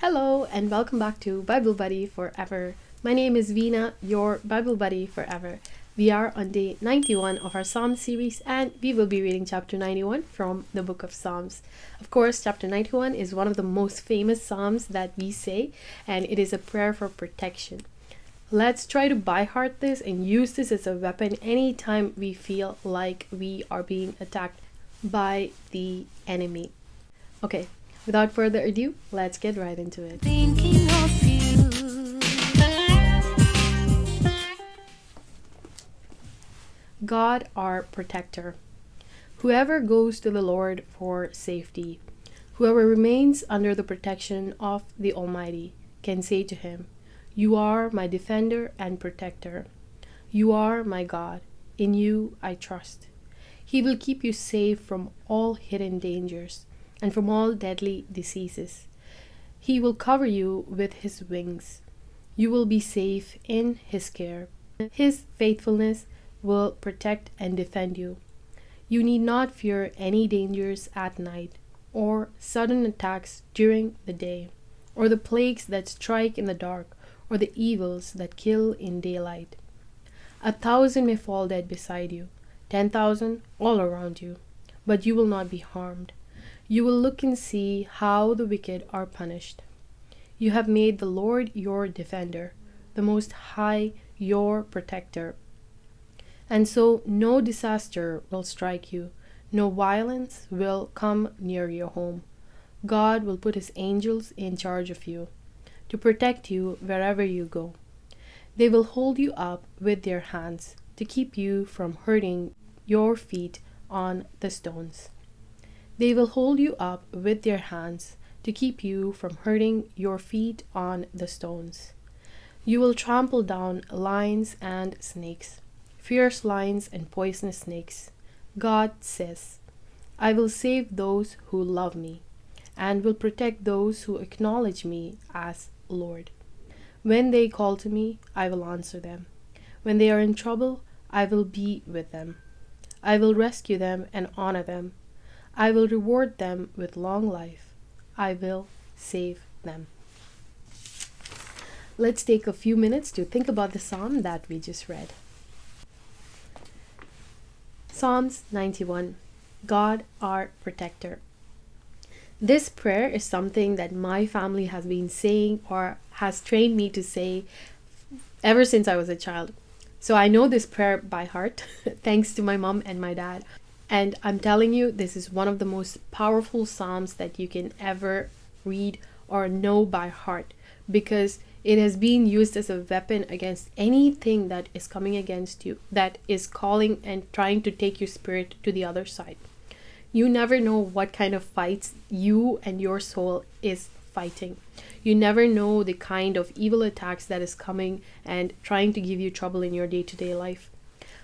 Hello and welcome back to Bible Buddy Forever. My name is Veena, your Bible Buddy Forever. We are on day 91 of our Psalm series and we will be reading chapter 91 from the book of Psalms. Of course, chapter 91 is one of the most famous Psalms that we say, and it is a prayer for protection. Let's try to by heart this and use this as a weapon anytime we feel like we are being attacked by the enemy. Okay, without further ado, let's get right into it. Thinking of you. God, our protector. Whoever goes to the Lord for safety, whoever remains under the protection of the Almighty, can say to him, "You are my defender and protector. You are my God. In you I trust." He will keep you safe from all hidden dangers and from all deadly diseases. He will cover you with his wings. You will be safe in his care. His faithfulness will protect and defend you. You need not fear any dangers at night, or sudden attacks during the day, or the plagues that strike in the dark, or the evils that kill in daylight. 1,000 may fall dead beside you, 10,000 all around you, but you will not be harmed. You will look and see how the wicked are punished. You have made the Lord your defender, the Most High your protector. And so no disaster will strike you, no violence will come near your home. God will put his angels in charge of you, to protect you wherever you go. They will hold you up with their hands, to keep you from hurting your feet on the stones. They will hold you up with their hands, to keep you from hurting your feet on the stones. You will trample down lions and snakes, fierce lions and poisonous snakes. God says, "I will save those who love me, and will protect those who acknowledge me as Lord. When they call to me, I will answer them. When they are in trouble, I will be with them. I will rescue them and honor them. I will reward them with long life. I will save them." Let's take a few minutes to think about the psalm that we just read. Psalms 91, God our protector. This prayer is something that my family has been saying or has trained me to say ever since I was a child. So I know this prayer by heart, thanks to my mom and my dad. And I'm telling you, this is one of the most powerful psalms that you can ever read or know by heart, because it has been used as a weapon against anything that is coming against you, that is calling and trying to take your spirit to the other side. You never know what kind of fights you and your soul is fighting. You never know the kind of evil attacks that is coming and trying to give you trouble in your day-to-day life.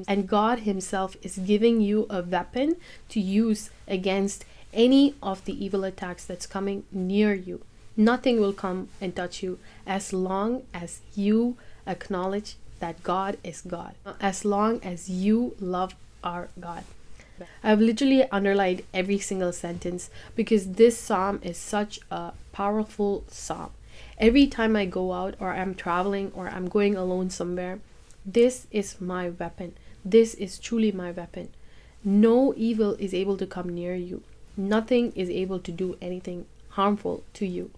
And God himself is giving you a weapon to use against any of the evil attacks that's coming near you. Nothing will come and touch you as long as you acknowledge that God is God, as long as you love our God. I've literally underlined every single sentence because this psalm is such a powerful psalm. Every time I go out or I'm traveling or I'm going alone somewhere, this is my weapon. This is truly my weapon. No evil is able to come near you. Nothing is able to do anything harmful to you.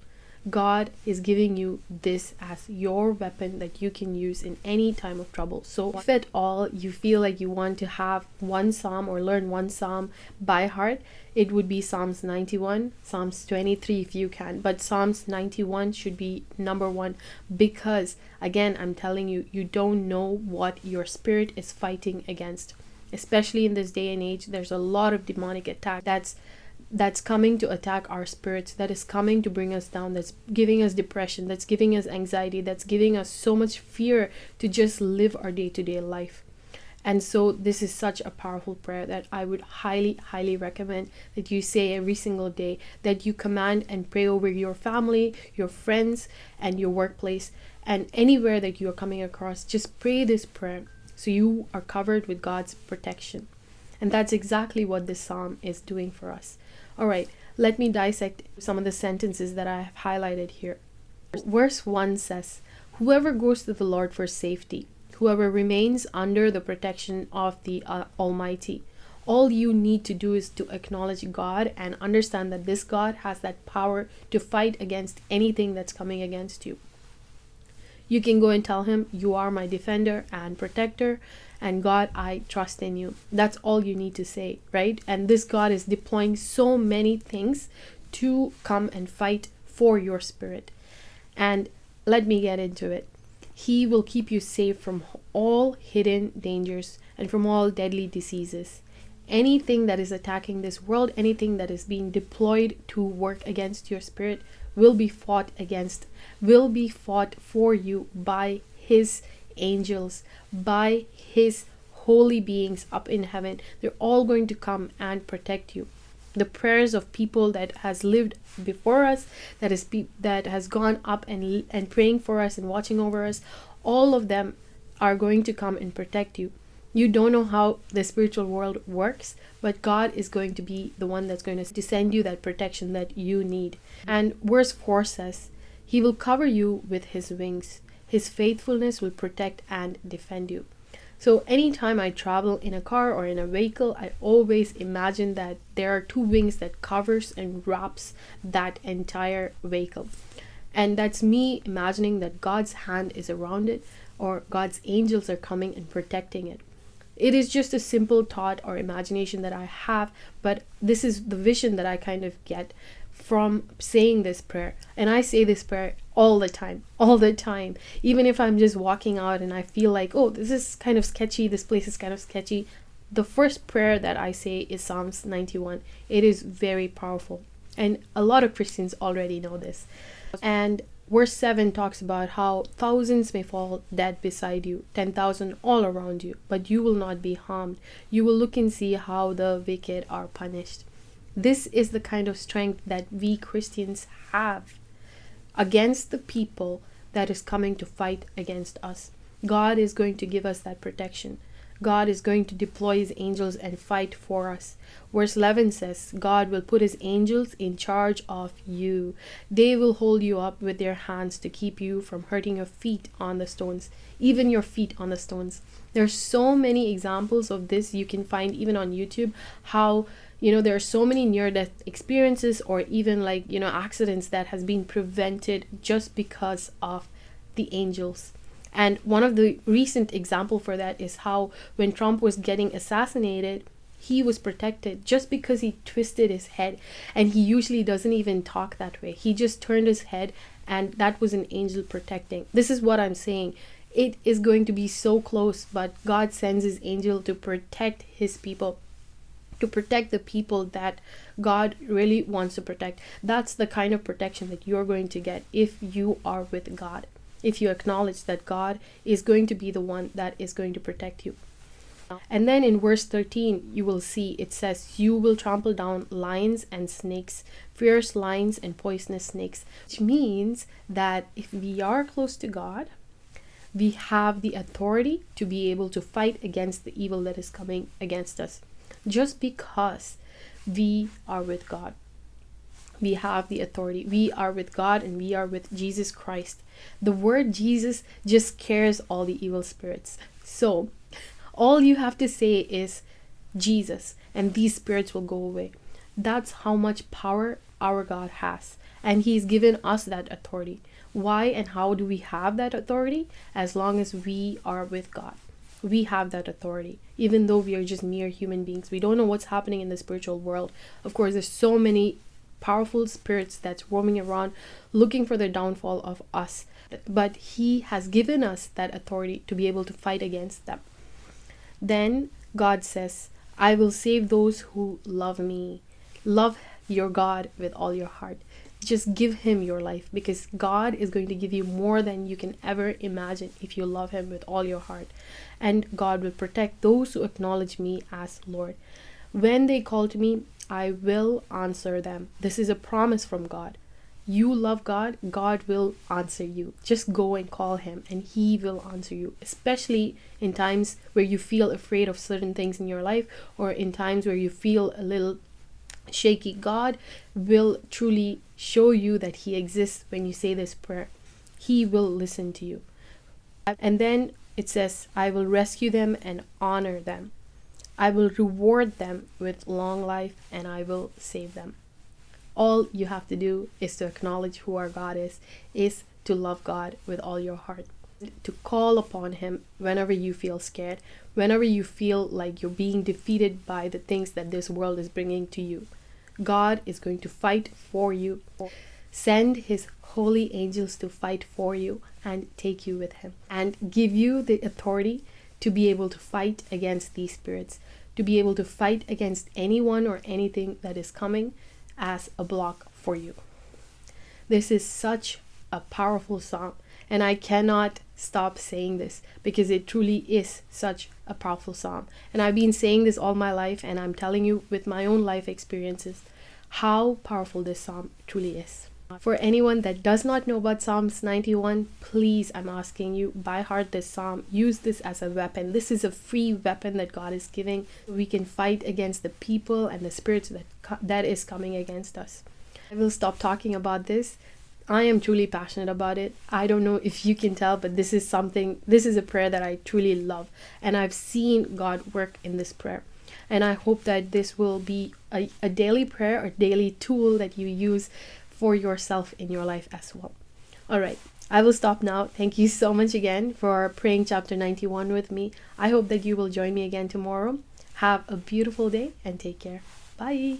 God is giving you this as your weapon that you can use in any time of trouble. So if at all you feel like you want to have one psalm or learn one psalm by heart, it would be Psalms 91, Psalms 23 if you can. But Psalms 91 should be number one because, again, I'm telling you, you don't know what your spirit is fighting against. Especially in this day and age, there's a lot of demonic attack that's coming to attack our spirits, that is coming to bring us down, that's giving us depression, that's giving us anxiety, that's giving us so much fear to just live our day-to-day life. And so this is such a powerful prayer that I would highly recommend that you say every single day, that you command and pray over your family, your friends, and your workplace, and anywhere that you are coming across. Just pray this prayer so you are covered with God's protection. And that's exactly what this psalm is doing for us. All right, let me dissect some of the sentences that I have highlighted here. Verse 1 says, "Whoever goes to the Lord for safety, whoever remains under the protection of the Almighty." All you need to do is to acknowledge God and understand that this God has that power to fight against anything that's coming against you. You can go and tell him, "You are my defender and protector, and God, I trust in you." That's all you need to say, right? And this God is deploying so many things to come and fight for your spirit. And let me get into it. He will keep you safe from all hidden dangers and from all deadly diseases. Anything that is attacking this world, anything that is being deployed to work against your spirit will be fought for you by his angels, by his holy beings up in heaven. They're all going to come and protect you. The prayers of people that has lived before us, that has gone up and praying for us and watching over us, all of them are going to come and protect you. You don't know how the spiritual world works, but God is going to be the one that's going to send you that protection that you need. And verse 4 says, "He will cover you with his wings. His faithfulness will protect and defend you." So anytime I travel in a car or in a vehicle, I always imagine that there are two wings that covers and wraps that entire vehicle. And that's me imagining that God's hand is around it, or God's angels are coming and protecting it. It is just a simple thought or imagination that I have, but this is the vision that I kind of get from saying this prayer. And I say this prayer all the time. Even if I'm just walking out and I feel like, oh, this is kind of sketchy, this place is kind of sketchy, the first prayer that I say is Psalms 91. It is very powerful. And a lot of Christians already know this. And verse 7 talks about how thousands may fall dead beside you, 10,000 all around you, but you will not be harmed. You will look and see how the wicked are punished. This is the kind of strength that we Christians have against the people that is coming to fight against us. God is going to give us that protection. God is going to deploy his angels and fight for us. Verse 11 says, "God will put his angels in charge of you. They will hold you up with their hands to keep you from hurting your feet on the stones." Even your feet on the stones. There's so many examples of this you can find even on YouTube, how there are so many near-death experiences or even accidents that has been prevented just because of the angels. And one of the recent example for that is how when Trump was getting assassinated, he was protected just because he twisted his head, and he usually doesn't even talk that way. He just turned his head, and that was an angel protecting. This is what I'm saying. It is going to be so close, but God sends his angel to protect his people, to protect the people that God really wants to protect. That's the kind of protection that you're going to get if you are with God. If you acknowledge that God is going to be the one that is going to protect you. And then in verse 13, you will see it says, "You will trample down lions and snakes, fierce lions and poisonous snakes," which means that if we are close to God, we have the authority to be able to fight against the evil that is coming against us. Just because we are with God, we have the authority. We are with God and we are with Jesus Christ. The word Jesus just scares all the evil spirits. So all you have to say is Jesus, and these spirits will go away. That's how much power our God has, and he's given us that authority. Why and how do we have that authority? As long as we are with God, we have that authority, even though we are just mere human beings. We don't know what's happening in the spiritual world. Of course, there's so many powerful spirits that's roaming around looking for the downfall of us, but he has given us that authority to be able to fight against them. Then God says, "I will save those who love me." Love your God with all your heart. Just give him your life, because God is going to give you more than you can ever imagine if you love him with all your heart. And God will protect those who acknowledge me as Lord. When they call to me, I will answer them. This is a promise from God. You love God, God will answer you. Just go and call him and he will answer you, especially in times where you feel afraid of certain things in your life, or in times where you feel a little shaky. God will truly show you that he exists when you say this prayer. He will listen to you. And then it says, I will rescue them and honor them. I will reward them with long life, and I will save them. All you have to do is to acknowledge who our God is to love God with all your heart, to call upon Him whenever you feel scared, whenever you feel like you're being defeated by the things that this world is bringing to you. God is going to fight for you. Send His holy angels to fight for you and take you with Him and give you the authority to be able to fight against these spirits, to be able to fight against anyone or anything that is coming as a block for you. This is such a powerful psalm, and I cannot stop saying this because it truly is such a powerful psalm. And I've been saying this all my life, and I'm telling you with my own life experiences how powerful this psalm truly is. For anyone that does not know about Psalms 91, please, I'm asking you, by heart this psalm. Use this as a weapon. This is a free weapon that God is giving. We can fight against the people and the spirits that is coming against us. I will stop talking about this. I am truly passionate about it. I don't know if you can tell, but this is a prayer that I truly love. And I've seen God work in this prayer. And I hope that this will be a daily prayer or daily tool that you use for yourself in your life as well. All right, I will stop now. Thank you so much again for praying chapter 91 with me. I hope that you will join me again tomorrow. Have a beautiful day and take care. Bye.